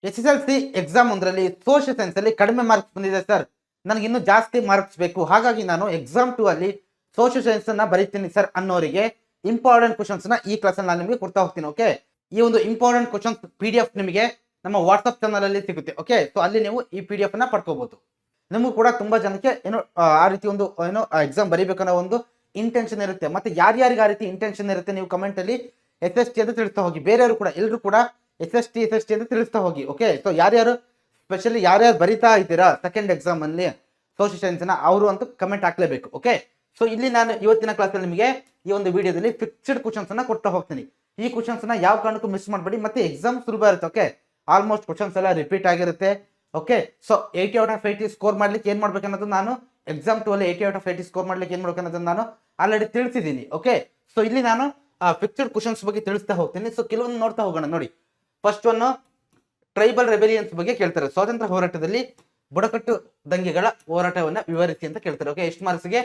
SSLC exam ಒಂದರಲ್ಲಿ social science ಅಲ್ಲಿ ಕಡಿಮೆ ಮಾರ್ಕ್ಸ್ ಬಂದಿದೆ ಸರ್, ನನಗೆ ಇನ್ನೂ ಜಾಸ್ತಿ ಮಾರ್ಕ್ಸ್ ಬೇಕು, ಹಾಗಾಗಿ ನಾನು ಎಕ್ಸಾಮ್ 2 ಅಲ್ಲಿ ಸೋಷಿಯಲ್ ಸೈನ್ಸ್ ಅನ್ನ ಬರೀತೀನಿ ಸರ್ ಅನ್ನೋರಿಗೆ ಇಂಪಾರ್ಟೆಂಟ್ ಕ್ವಶನ್ಸ್ ನ ಈ ಕ್ಲಾಸ್ ಅಲ್ಲಿ ನಾನು ನಿಮಗೆ ಕೊಡ್ತಾ ಹೋಗ್ತೀನಿ. ಓಕೆ, ಈ ಒಂದು ಇಂಪಾರ್ಟೆಂಟ್ ಕ್ವಶನ್ಸ್ PDF ನಿಮಗೆ ನಮ್ಮ ವಾಟ್ಸ್ಆಪ್ ಚಾನಲ್ ಅಲ್ಲಿ ಸಿಗುತ್ತೆ. ಓಕೆ, ಸೊ ಅಲ್ಲಿ ನೀವು ಈ PDF ಅನ್ನ ಪಡ್ಕೋಬಹುದು. ನಿಮಗೂ ಕೂಡ ತುಂಬಾ ಜನಕ್ಕೆ ಏನೋ ಆ ರೀತಿ ಒಂದು ಏನೋ ಎಕ್ಸಾಮ್ ಬರೀಬೇಕನ್ನೋ ಒಂದು ಇಂಟೆನ್ಷನ್ ಇರುತ್ತೆ. ಮತ್ತೆ ಯಾರ್ಯಾರಿಗೆ ಆ ರೀತಿ ಇಂಟೆನ್ಷನ್ ಇರುತ್ತೆ ನೀವು ಕಮೆಂಟ್ ಅಲ್ಲಿ SST ಅಂತ ತಿಳಿಸ್ತಾ ಹೋಗಿ. ಬೇರೆಯವರು ಕೂಡ ಎಲ್ಲರೂ ಕೂಡ SST ಅಂತ ತಿಳಿಸ್ತಾ ಹೋಗಿ. ಓಕೆ, ಸೊ ಯಾರ್ಯಾರು ಸ್ಪೆಷಲಿ ಯಾರ್ಯಾರು ಬರೀತಾ ಇದ್ದೀರಾ ಸೆಕೆಂಡ್ ಎಕ್ಸಾಮ್ ಅಲ್ಲಿ ಸೋಷಿಯಲ್ ಸೈನ್ಸ್ ನ ಅವರು ಅಂತ ಕಮೆಂಟ್ ಹಾಕ್ಲೇಬೇಕು. ಓಕೆ, ಸೊ ಇಲ್ಲಿ ನಾನು ಇವತ್ತಿನ ಕ್ಲಾಸಲ್ಲಿ ನಿಮಗೆ ಈ ಒಂದು ವಿಡಿಯೋದಲ್ಲಿ ಫಿಕ್ಸ್ಡ್ ಕ್ವಶನ್ಸ್ ಅನ್ನ ಕೊಡ್ತಾ ಹೋಗ್ತೀನಿ. ಈ ಕ್ವಶನ್ಸ್ ನ ಯಾವ ಕಾರಣಕ್ಕೂ ಮಿಸ್ ಮಾಡಬೇಡಿ. ಮತ್ತೆ ಎಕ್ಸಾಮ್ ಸುಲಭ ಇರುತ್ತೆ. ಓಕೆ, ಆಲ್ಮೋಸ್ಟ್ ಕ್ವಶನ್ಸ್ ಎಲ್ಲ ರಿಪೀಟ್ ಆಗಿರುತ್ತೆ. Okay, so 80 out of 80 score ಮಾಡ್ಲಿಕ್ಕೆ ಏನ್ ಮಾಡ್ಬೇಕನ್ನೋದು ನಾನು ಎಕ್ಸಾಮ್ 2 ಅಲ್ಲಿ 80 ಔಟ್ ಆಫ್ 80 ಸ್ಕೋರ್ ಮಾಡ್ಲಿಕ್ಕೆ ಏನ್ ಮಾಡ್ಬೇಕನ್ನೋದನ್ನ ನಾನು ಆಲ್ರೆಡಿ ತಿಳಿಸಿದ್ದೀನಿ. ಓಕೆ, ಸೊ ಇಲ್ಲಿ ನಾನು ಫಿಕ್ಸ್ಡ್ ಕ್ವಶನ್ಸ್ ಬಗ್ಗೆ ತಿಳಿಸ್ತಾ ಹೋಗ್ತೀನಿ. ಸೊ ಕೆಲವೊಂದು ನೋಡ್ತಾ ಹೋಗೋಣ. ನೋಡಿ, ಫಸ್ಟ್ ಒನ್ ಟ್ರೈಬಲ್ ರೆಬೆಲಿಯನ್ಸ್ ಬಗ್ಗೆ ಕೇಳ್ತಾರೆ. ಸ್ವಾತಂತ್ರ್ಯ ಹೋರಾಟದಲ್ಲಿ ಬುಡಕಟ್ಟು ದಂಗೆಗಳ ಹೋರಾಟವನ್ನ ವಿವರಿಸಿ ಅಂತ ಕೇಳ್ತಾರೆ. ಓಕೆ, ಎಷ್ಟು ಮಾರ್ಕ್ಸ್ಗೆ?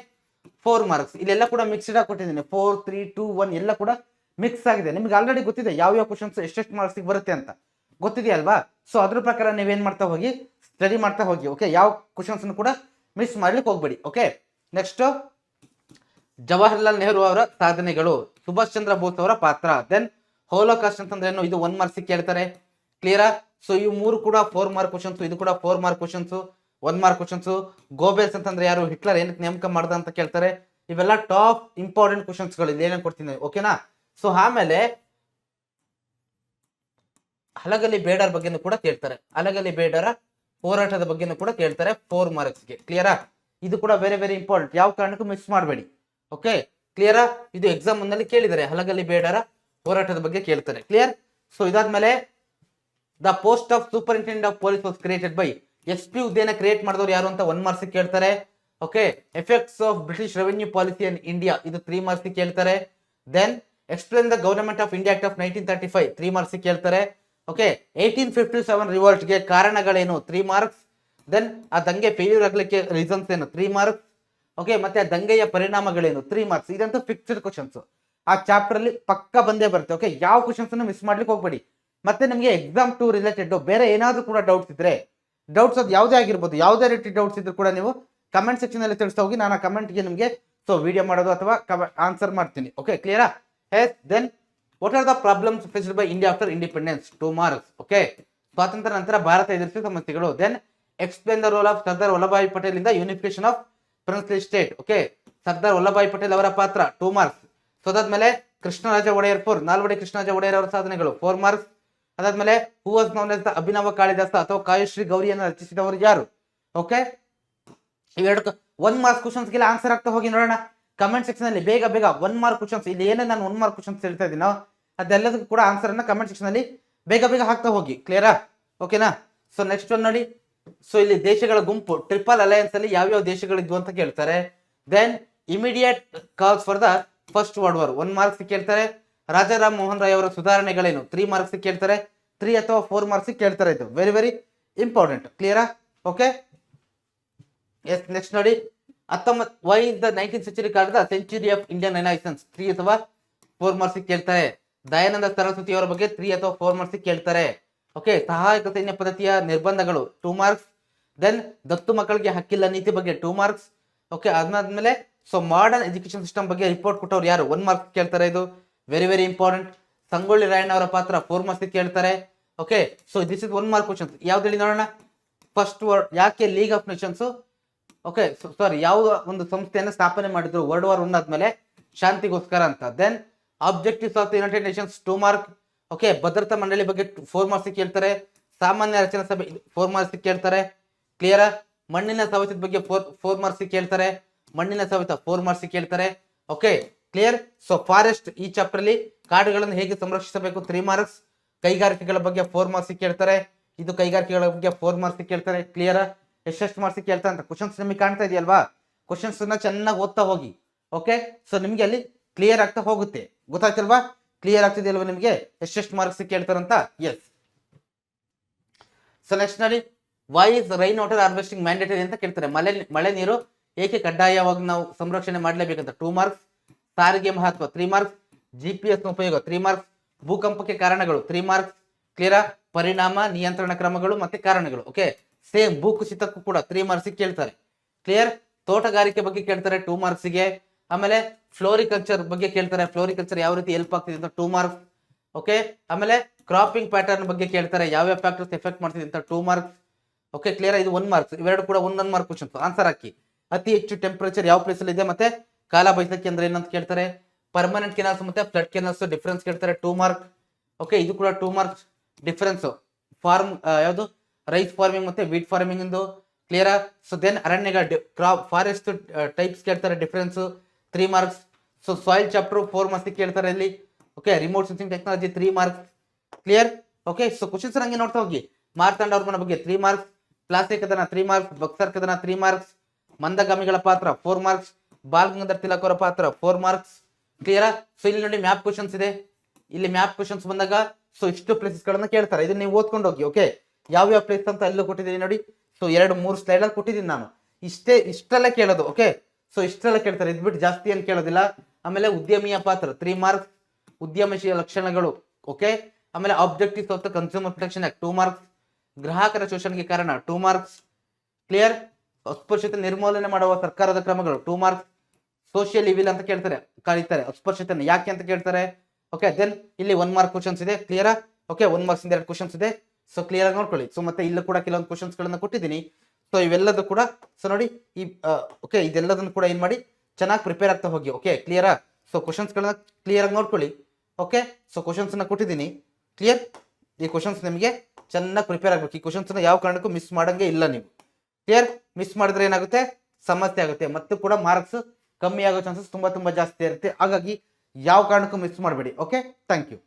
4 ಮಾರ್ಕ್ಸ್. ಇಲ್ಲೆಲ್ಲ ಕೂಡ ಮಿಕ್ಸ್ಡ್ ಆಗಿ ಕೊಟ್ಟಿದ್ದೀನಿ. 4, 3, 2, 1 ಎಲ್ಲ ಕೂಡ ಮಿಕ್ಸ್ ಆಗಿದೆ. ನಿಮ್ಗೆ ಆಲ್ರೆಡಿ ಗೊತ್ತಿದೆ ಯಾವ ಕ್ವಶನ್ಸ್ ಎಷ್ಟೆಷ್ಟು ಮಾರ್ಕ್ಸ್ ಬರುತ್ತೆ ಅಂತ ಗೊತ್ತಿದೆಯಲ್ವಾ? ಸೊ ಅದ್ರ ಪ್ರಕಾರ ನೀವೇನ್ ಮಾಡ್ತಾ ಹೋಗಿ, ಸ್ಟಡಿ ಮಾಡ್ತಾ ಹೋಗಿ. ಓಕೆ, ಯಾವ ಕ್ವಶನ್ಸ್ ಕೂಡ ಮಿಸ್ ಮಾಡ್ಲಿಕ್ಕೆ ಹೋಗ್ಬೇಡಿ. ಓಕೆ, ನೆಕ್ಸ್ಟ್ ಜವಾಹರ್ಲಾಲ್ ನೆಹರು ಅವರ ಸಾಧನೆಗಳು, ಸುಭಾಷ್ ಚಂದ್ರ ಬೋಸ್ ಅವರ ಪಾತ್ರ, ದೆನ್ ಹೋಲೋಕಾಸ್ಟ್ ಅಂತಂದ್ರೆ ಏನು, ಇದು 1 ಮಾರ್ಕ್ಸ್ ಕೇಳ್ತಾರೆ. ಕ್ಲಿಯರಾ? ಸೊ ಇವು 3 ಕೂಡ 4 ಮಾರ್ಕ್ ಕ್ವಶನ್ಸ್, ಇದು ಕೂಡ 4 mark questions, 1 mark questions. Goebbels ಅಂತಂದ್ರೆ ಯಾರು, ಹಿಟ್ಲರ್ ಏನಕ್ಕೆ ನೇಮಕ ಮಾಡ್ದ ಅಂತ ಕೇಳ್ತಾರೆ. ಇವೆಲ್ಲ ಟಾಪ್ ಇಂಪಾರ್ಟೆಂಟ್ ಕ್ವಶನ್ಸ್ ಗಳು ಇಲ್ಲಿ ಏನೇನು ಕೊಡ್ತೀನಿ. ಓಕೆನಾ? ಸೊ ಆಮೇಲೆ ಹಲಗಲಿ ಬೇಡರ ಬಗ್ಗೆನೂ ಕೂಡ ಕೇಳ್ತಾರೆ. ಹಲಗಲಿ ಬೇಡರ ಹೋರಾಟದ ಬಗ್ಗೆನೂ ಕೂಡ ಕೇಳ್ತಾರೆ 4 ಮಾರ್ಕ್ಸ್ಗೆ. ಕ್ಲಿಯರಾ? ಇದು ಕೂಡ ವೆರಿ ವೆರಿ ಇಂಪಾರ್ಟೆಂಟ್, ಯಾವ ಕಾರಣಕ್ಕೂ ಮಿಸ್ ಮಾಡಬೇಡಿ. ಓಕೆ, ಕ್ಲಿಯರಾ? ಇದು ಎಕ್ಸಾಮ್ ಒಂದಲ್ಲಿ ಕೇಳಿದ್ದಾರೆ, ಹಲಗಲಿ ಬೇಡರ ಹೋರಾಟದ ಬಗ್ಗೆ ಕೇಳ್ತಾರೆ. ಕ್ಲಿಯರ್? ಸೊ ಇದಾದ್ಮೇಲೆ the post of superintendent of police was created by, SP ಹುದ್ದೆನ ಕ್ರಿಯೇಟ್ ಮಾಡಿದವರು ಯಾರು ಅಂತ 1 ಮಾರ್ಕ್ಸ್ ಕೇಳ್ತಾರೆ. Okay, effects of British revenue policy in India, ಇದು 3 ಮಾರ್ಕ್ಸ್ ಕೇಳ್ತಾರೆ. Then explain the government of India act of 1935, 3 marks ಕೇಳ್ತಾರೆ. Okay, 1857 revolt ಗೆ ಕಾರಣಗಳೇನು, 3 ಮಾರ್ಕ್ಸ್. ದೆನ್ ಆ ದಂಗೆ ಫೇಲ್ಯೂರ್ ಆಗ್ಲಿಕ್ಕೆ ರೀಸನ್ಸ್ ಏನು, 3 ಮಾರ್ಕ್ಸ್. ಓಕೆ, ಮತ್ತೆ ಆ ದಂಗೆಯ ಪರಿಣಾಮಗಳೇನು, 3 ಮಾರ್ಕ್ಸ್. ಇದಂತೂ ಫಿಕ್ಸ್ಡ್ ಕ್ವಶನ್ಸ್, ಆ ಚಾಪ್ಟರ್ ಅಲ್ಲಿ ಪಕ್ಕ ಬಂದೇ ಬರುತ್ತೆ. ಓಕೆ, ಯಾವ ಕ್ವಶನ್ಸ್ ಮಿಸ್ ಮಾಡ್ಲಿಕ್ಕೆ ಹೋಗ್ಬೇಡಿ. ಮತ್ತೆ ನಿಮಗೆ ಎಕ್ಸಾಮ್ 2 ರಿಲೇಟೆಡ್ ಬೇರೆ ಏನಾದ್ರೂ ಕೂಡ ಡೌಟ್ಸ್ ಇದ್ರೆ, ಡೌಟ್ಸ್ ಅದು ಯಾವುದೇ ಆಗಿರ್ಬೋದು, ಯಾವುದೇ ರೀತಿ ಡೌಟ್ಸ್ ಇದ್ರು ಕೂಡ ನೀವು ಕಮೆಂಟ್ ಸೆಕ್ಷನ್ ಅಲ್ಲಿ ತಿಳಿಸ್ತಾ ಹೋಗಿ. ನಾನು ಆ ಕಮೆಂಟ್ಗೆ ನಿಮಗೆ ಸೊ ವಿಡಿಯೋ ಮಾಡೋದು ಅಥವಾ ಆನ್ಸರ್ ಮಾಡ್ತೀನಿ. ಓಕೆ, ಕ್ಲಿಯರಾ? Yes, then what are the problems faced by India after independence, 2 marks. Okay, ಸ್ವಾತಂತ್ರ್ಯ ನಂತರ ಭಾರತ ಎದುರಿಸಿದ ಸಮಸ್ಯೆಗಳು. Then explain the role of Sardar Vallabhbhai Patel in the unification of princely state. Okay, Sardar Vallabhbhai Patel ಅವರ ಪಾತ್ರ, 2 ಮಾರ್ಕ್ಸ್. ಸೊ ಅದಾದ್ಮೇಲೆ ಕೃಷ್ಣರಾಜ ಒಡೆಯರ್ 4, ನಾಲ್ವಡಿ ಕೃಷ್ಣರಾಜ ಒಡೆಯರ್ ಅವರ ಸಾಧನೆಗಳು, 4 ಮಾರ್ಕ್ಸ್. ಅದಾದ್ಮೇಲೆ who was known as the Abhinava Kalidasa ಅಥವಾ ಕಾಯಶ್ರೀ ಗೌರಿಯನ್ನು ರಚಿಸಿದವರು ಯಾರು? ಓಕೆ, ಇವೆರಡು 1 ಮಾರ್ಕ್ಸ್ ಕ್ವಶನ್ಸ್ಗೆಲ್ಲ ಆನ್ಸರ್ ಆಗ್ತಾ ಹೋಗಿ ನೋಡೋಣ ಕಮೆಂಟ್ ಸೆಕ್ಷನ್ ಅಲ್ಲಿ. ಬೇಗ ಬೇಗ 1 ಮಾರ್ಕ್ ಕ್ವಶನ್ಸ್, ಇಲ್ಲಿ ಏನೇ ನಾನು 1 ಮಾರ್ಕ್ ಕ್ವಶನ್ಸ್ ಹೇಳ್ತಾ ಇದ್ದೀನೋ ಅದೆಲ್ಲದಕ್ಕೂ ಕೂಡ ಆನ್ಸರ್ ಅನ್ನ ಕಮೆಂಟ್ ಸೆಕ್ಷನ್ ಅಲ್ಲಿ ಬೇಗ ಬೇಗ ಹಾಕ್ತಾ ಹೋಗಿ. ಕ್ಲಿಯರಾ? ಓಕೆನಾ? ಸೊ ನೆಕ್ಸ್ಟ್ ಒನ್ ನೋಡಿ. ಸೊ ಇಲ್ಲಿ ದೇಶಗಳ ಗುಂಪು, ಟ್ರಿಪಲ್ ಅಲಯನ್ಸ್ ಅಲ್ಲಿ ಯಾವ್ಯಾವ ದೇಶಗಳಿದ್ವು ಅಂತ ಕೇಳ್ತಾರೆ. Then immediate causes for the first world war, 1 marks ಕೇಳ್ತಾರೆ. ರಾಜಾರಾಮ್ ಮೋಹನ್ ರಾಯ್ ಅವರ ಸುಧಾರಣೆಗಳೇನು, 3 ಮಾರ್ಕ್ಸ್ ಕೇಳ್ತಾರೆ. 3 ಅಥವಾ 4 ಮಾರ್ಕ್ಸ್ ಕೇಳ್ತಾರೆ. ಇದು ವೆರಿ ವೆರಿ ಇಂಪಾರ್ಟೆಂಟ್. ಕ್ಲಿಯರಾ? Okay, yes. ನೆಕ್ಸ್ಟ್ ನೋಡಿ, 19 why is the 19th century called the century of Indian renaissance, 3 ಅಥವಾ 4 ಮಾರ್ಕ್ಸ್ ಕೇಳ್ತಾರೆ. ದಯಾನಂದ ಸರಸ್ವತಿ ಅವರ ಬಗ್ಗೆ 3 ಅಥವಾ 4 ಮಾರ್ಕ್ಸ್ ಕೇಳ್ತಾರೆ. ಓಕೆ, ಸಹಾಯಕ ಸೈನ್ಯ ಪದ್ಧತಿಯ ನಿರ್ಬಂಧಗಳು, 2 ಮಾರ್ಕ್ಸ್. ದೆನ್ ದತ್ತು ಮಕ್ಕಳಿಗೆ ಹಕ್ಕಿಲ್ಲ ನೀತಿ ಬಗ್ಗೆ 2 ಮಾರ್ಕ್ಸ್. ಓಕೆ, ಅದಾದ್ಮೇಲೆ ಸೊ ಮಾಡರ್ನ್ ಎಜುಕೇಶನ್ ಸಿಸ್ಟಮ್ ಬಗ್ಗೆ ರಿಪೋರ್ಟ್ ಕೊಟ್ಟವ್ರು ಯಾರು, 1 ಮಾರ್ಕ್ಸ್ ಕೇಳ್ತಾರೆ. ಇದು very very important. Sangolli Rayanna ಅವರ ಪಾತ್ರ 4 ಮಾರ್ಕ್ಸ್ ಕೇಳ್ತಾರೆ. Okay, so this is 1 mark questions. ಯಾವ್ದು ಹೇಳಿ ನೋಡೋಣ. ಫಸ್ಟ್ ವರ್ಡ್, ಯಾಕೆ league of Nations, okay sorry ಯಾವ ಒಂದು ಸಂಸ್ಥೆಯನ್ನು ಸ್ಥಾಪನೆ ಮಾಡಿದ್ರು ವರ್ಲ್ಡ್ ವಾರ್ 1 ಆದ್ಮೇಲೆ ಶಾಂತಿಗೋಸ್ಕರ ಅಂತ. Then objectives of the United Nations, 2 mark. Okay, ಭದ್ರತಾ ಮಂಡಳಿ ಬಗ್ಗೆ 4 ಮಾರ್ಕ್ಸ್ ಕೇಳ್ತಾರೆ. ಸಾಮಾನ್ಯ ರಚನಾ ಸಭೆ 4 ಮಾರ್ಕ್ಸ್ ಕೇಳ್ತಾರೆ. ಕ್ಲಿಯರ್? ಮಣ್ಣಿನ ಸವೆತದ ಬಗ್ಗೆ 4 ಮಾರ್ಕ್ಸ್ ಕೇಳ್ತಾರೆ. ಮಣ್ಣಿನ ಸವೆತ 4 ಮಾರ್ಕ್ಸ್ ಕೇಳ್ತಾರೆ. Okay, clear? ಸೊ ಫಾರೆಸ್ಟ್, ಈ ಚಾಪ್ಟರ್ ಅಲ್ಲಿ ಕಾಡುಗಳನ್ನು ಹೇಗೆ ಸಂರಕ್ಷಿಸಬೇಕು, 3 ಮಾರ್ಕ್ಸ್. ಕೈಗಾರಿಕೆಗಳ ಬಗ್ಗೆ 4 ಮಾರ್ಕ್ಸ್ ಕೇಳ್ತಾರೆ. ಇದು ಕೈಗಾರಿಕೆಗಳ ಬಗ್ಗೆ 4 ಮಾರ್ಕ್ಸ್ ಕೇಳ್ತಾರೆ. ಕ್ಲಿಯರ್? ಎಷ್ಟೆಷ್ಟು ಮಾರ್ಕ್ಸ್ ಕೇಳ್ತಾರೆ ಅಂತ ಕ್ವಶನ್ಸ್ ನಿಮಗೆ ಕಾಣ್ತಾ ಇದೆಯಲ್ವಾ? ಕ್ವಶನ್ಸ್ ಚೆನ್ನಾಗಿ ಓದ್ತಾ ಹೋಗಿ. ಓಕೆ, ಸೊ ನಿಮ್ಗೆ ಅಲ್ಲಿ ಕ್ಲಿಯರ್ ಆಗ್ತಾ ಹೋಗುತ್ತೆ. ಗೊತ್ತಾಯ್ತಲ್ವಾ? ಕ್ಲಿಯರ್ ಆಗ್ತಿದೆಯಲ್ವಾ ನಿಮಗೆ ಎಷ್ಟೆಷ್ಟು ಮಾರ್ಕ್ಸ್ ಕೇಳ್ತಾರಂತ? ಎಸ್. ಸೊ ನೆಕ್ಸ್ಟ್ ನೋಡಿ, why is rain water harvesting mandatory ಅಂತ ಕೇಳ್ತಾರೆ. ಮಳೆ ನೀರು ಏಕೆ ಕಡ್ಡಾಯವಾಗಿ ನಾವು ಸಂರಕ್ಷಣೆ ಮಾಡಲೇಬೇಕಂತ, 2 ಮಾರ್ಕ್ಸ್. ಸಾರಿಗೆ ಮಹತ್ವ, 3 ಮಾರ್ಕ್ಸ್. GPS ಉಪಯೋಗ, 3 ಮಾರ್ಕ್ಸ್. ಭೂಕಂಪಕ್ಕೆ ಕಾರಣಗಳು, 3 ಮಾರ್ಕ್ಸ್. ಕ್ಲಿಯರಾ? ಪರಿಣಾಮ, ನಿಯಂತ್ರಣ ಕ್ರಮಗಳು ಮತ್ತೆ ಕಾರಣಗಳು. ಓಕೆ, ಸೇಮ್ ಭೂಕುಸಿತಕ್ಕೂ ಕೂಡ 3 ಮಾರ್ಕ್ಸ್ ಕೇಳ್ತಾರೆ. ಕ್ಲಿಯರ್? ತೋಟಗಾರಿಕೆ ಬಗ್ಗೆ ಕೇಳ್ತಾರೆ 2 ಮಾರ್ಕ್ಸ್ಗೆ. ಆಮೇಲೆ ಫ್ಲೋರಿಕಲ್ಚರ್ ಬಗ್ಗೆ ಕೇಳ್ತಾರೆ, ಫ್ಲೋರಿಕಲ್ಚರ್ ಯಾವ ರೀತಿ ಹೆಲ್ಪ್ ಆಗ್ತಿದೆ ಅಂತ 2 ಮಾರ್ಕ್ಸ್. ಓಕೆ, ಆಮೇಲೆ ಕ್ರಾಪಿಂಗ್ ಪ್ಯಾಟರ್ನ್ ಬಗ್ಗೆ ಕೇಳ್ತಾರೆ, ಯಾವ್ಯಾವ ಫ್ಯಾಕ್ಟರ್ಸ್ ಎಫೆಕ್ಟ್ ಮಾಡ್ತಿದೆ ಅಂತ 2 ಮಾರ್ಕ್ಸ್. Okay, clear? ಇದು 1 ಮಾರ್ಕ್ಸ್. ಇವೆರಡು ಕೂಡ ಒಂದೊಂದು ಮಾರ್ಕ್ ಕ್ವಶನ್ಸ್. ಆನ್ಸರ್ ಹಾಕಿ. ಅತಿ ಹೆಚ್ಚು ಟೆಂಪರೇಚರ್ ಯಾವ ಪ್ಲೇಸ್ ಅಲ್ಲಿ ಇದೆ ಮತ್ತೆ ಕಾಲ ಬೈಸಾಖಿ ಅಂದ್ರೆ ಏನಂತ ಕೇಳ್ತಾರೆ. ಪರ್ಮನೆಂಟ್ ಕೆನಾಲ್ಸ್ ಮತ್ತೆ ಫ್ಲಡ್ ಕೆನಾಲ್ಸ್ ಡಿಫರೆನ್ಸ್ ಕೇಳ್ತಾರೆ 2 ಮಾರ್ಕ್. ಓಕೆ, ಇದು ಕೂಡ 2 ಮಾರ್ಕ್ಸ್. ಡಿಫರೆನ್ಸ್ ಫಾರ್ಮ್ ಯಾವುದು, ರೈಸ್ ಫಾರ್ಮಿಂಗ್ ಮತ್ತೆ ವೀಟ್ ಫಾರ್ಮಿಂಗ್ ಇಂದು. ಕ್ಲಿಯರ್? ಸೊ ದೆನ್ ಅರಣ್ಯಗಳ ಕ್ರಾಪ್ ಫಾರೆಸ್ಟ್ ಟೈಪ್ಸ್ ಕೇಳ್ತಾರೆ, difference 3 marks. So soil chapter 4 marks ಕೇಳ್ತಾರೆ ಇಲ್ಲಿ. Okay, remote sensing technology 3 marks. Clear? Okay, so questions ಹಂಗೆ ನೋಡ್ತಾ ಹೋಗಿ. ಮಾರ್ತಾಂಡ ಅವ್ರ ಬಗ್ಗೆ 3 ಮಾರ್ಕ್ಸ್, ಪ್ಲಾಸ್ಟಿಕ್ ಕದನ 3 ಮಾರ್ಕ್ಸ್, ಬಕ್ಸರ್ ಕದನ 3 ಮಾರ್ಕ್ಸ್, ಮಂದಗಾಮಿಗಳ ಪಾತ್ರ 4 ಮಾರ್ಕ್ಸ್, ಬಾಲ್ ಗಂಗಾಧರ್ ತಿಲಕ್ ಅವರ ಪಾತ್ರ 4 ಮಾರ್ಕ್ಸ್. ಕ್ಲಿಯರ್? ಸೊ ಇಲ್ಲಿ ನೋಡಿ ಮ್ಯಾಪ್ ಕ್ವಶನ್ಸ್ ಇದೆ. ಇಲ್ಲಿ ಮ್ಯಾಪ್ ಕ್ವಶನ್ಸ್ ಬಂದಾಗ ಸೊ ಇಷ್ಟು ಪ್ಲೇಸಸ್ ಗಳನ್ನ ಕೇಳ್ತಾರೆ. ಇದನ್ನ ನೀವು ಓದ್ಕೊಂಡು ಹೋಗಿ. ಓಕೆ, ಯಾವ ಪ್ಲೇಸ್ ಅಂತ ಎಲ್ಲೂ ಕೊಟ್ಟಿದ್ದೀನಿ ನೋಡಿ. ಸೊ 2-3 ಸ್ಲೈಡ್ ಅಲ್ಲಿ ಕೊಟ್ಟಿದ್ದೀನಿ ನಾನು. ಇಷ್ಟೆಲ್ಲ ಕೇಳೋದು. ಓಕೆ, ಸೊ ಇಷ್ಟೆಲ್ಲ ಕೇಳ್ತಾರೆ, ಇದ್ಬಿಟ್ಟು ಜಾಸ್ತಿ ಏನು ಕೇಳೋದಿಲ್ಲ. ಆಮೇಲೆ ಉದ್ಯಮಿಯ ಪಾತ್ರ 3 ಮಾರ್ಕ್ಸ್, ಉದ್ಯಮಶೀಲ ಲಕ್ಷಣಗಳು. ಓಕೆ, ಆಮೇಲೆ objectives of the consumer protection act 2 marks, ಗ್ರಾಹಕರ ಶೋಷಣೆಗೆ ಕಾರಣ 2 ಮಾರ್ಕ್ಸ್. ಕ್ಲಿಯರ್? ಅಸ್ಪೃಶ್ಯತೆ ನಿರ್ಮೂಲನೆ ಮಾಡುವ ಸರ್ಕಾರದ ಕ್ರಮಗಳು 2 ಮಾರ್ಕ್ಸ್. ಸೋಷಿಯಲ್ ಇವಿಲ್ ಅಂತ ಕರೀತಾರೆ ಅಸ್ಪೃಶ್ಯತೆ ಯಾಕೆ ಅಂತ ಕೇಳ್ತಾರೆ. ಓಕೆ, ದೆನ್ ಇಲ್ಲಿ 1 ಮಾರ್ಕ್ ಕ್ವಶನ್ಸ್ ಇದೆ. ಕ್ಲಿಯರಾ? ಓಕೆ, 1 ಮಾರ್ಕ್ಸ್ ಇಂದ 2 ಕ್ವಶನ್ಸ್ ಇದೆ. ಸೊ ಕ್ಲಿಯರ್ ಆಗಿ ನೋಡ್ಕೊಳ್ಳಿ. ಸೊ ಮತ್ತೆ ಇಲ್ಲೂ ಕೂಡ ಕೆಲವೊಂದು ಕ್ವಶನ್ಸ್ ಗಳನ್ನ ಕೊಟ್ಟಿದ್ದೀನಿ. ಸೊ ಇವೆಲ್ಲದೂ ಕೂಡ ಸೊ ನೋಡಿ ಈ ಓಕೆ, ಇದೆಲ್ಲದನ್ನು ಕೂಡ ಏನ್ ಮಾಡಿ ಚೆನ್ನಾಗಿ ಪ್ರಿಪೇರ್ ಆಗ್ತಾ ಹೋಗಿ. ಓಕೆ, ಕ್ಲಿಯರಾ? ಸೊ ಕ್ವಶನ್ಸ್ ಗಳನ್ನ ಕ್ಲಿಯರ್ ಆಗಿ ನೋಡ್ಕೊಳ್ಳಿ. ಓಕೆ, ಸೊ ಕ್ವಶನ್ಸ್ ನ ಕೊಟ್ಟಿದ್ದೀನಿ. ಕ್ಲಿಯರ್? ಈ ಕ್ವಶನ್ಸ್ ನಿಮಗೆ ಚೆನ್ನಾಗಿ ಪ್ರಿಪೇರ್ ಆಗ್ಬೇಕು. ಈ ಕ್ವಶನ್ಸ್ ಯಾವ ಕಾರಣಕ್ಕೂ ಮಿಸ್ ಮಾಡಂಗೆ ಇಲ್ಲ ನೀವು. ಕ್ಲಿಯರ್? ಮಿಸ್ ಮಾಡಿದ್ರೆ ಏನಾಗುತ್ತೆ, ಸಮಸ್ಯೆ ಆಗುತ್ತೆ, ಮತ್ತು ಕೂಡ ಮಾರ್ಕ್ಸ್ ಕಮ್ಮಿ ಆಗೋ ಚಾನ್ಸಸ್ ತುಂಬಾ ಜಾಸ್ತಿ ಇರುತ್ತೆ. ಹಾಗಾಗಿ ಯಾವ ಕಾರಣಕ್ಕೂ ಮಿಸ್ ಮಾಡಬೇಡಿ. Okay, thank you.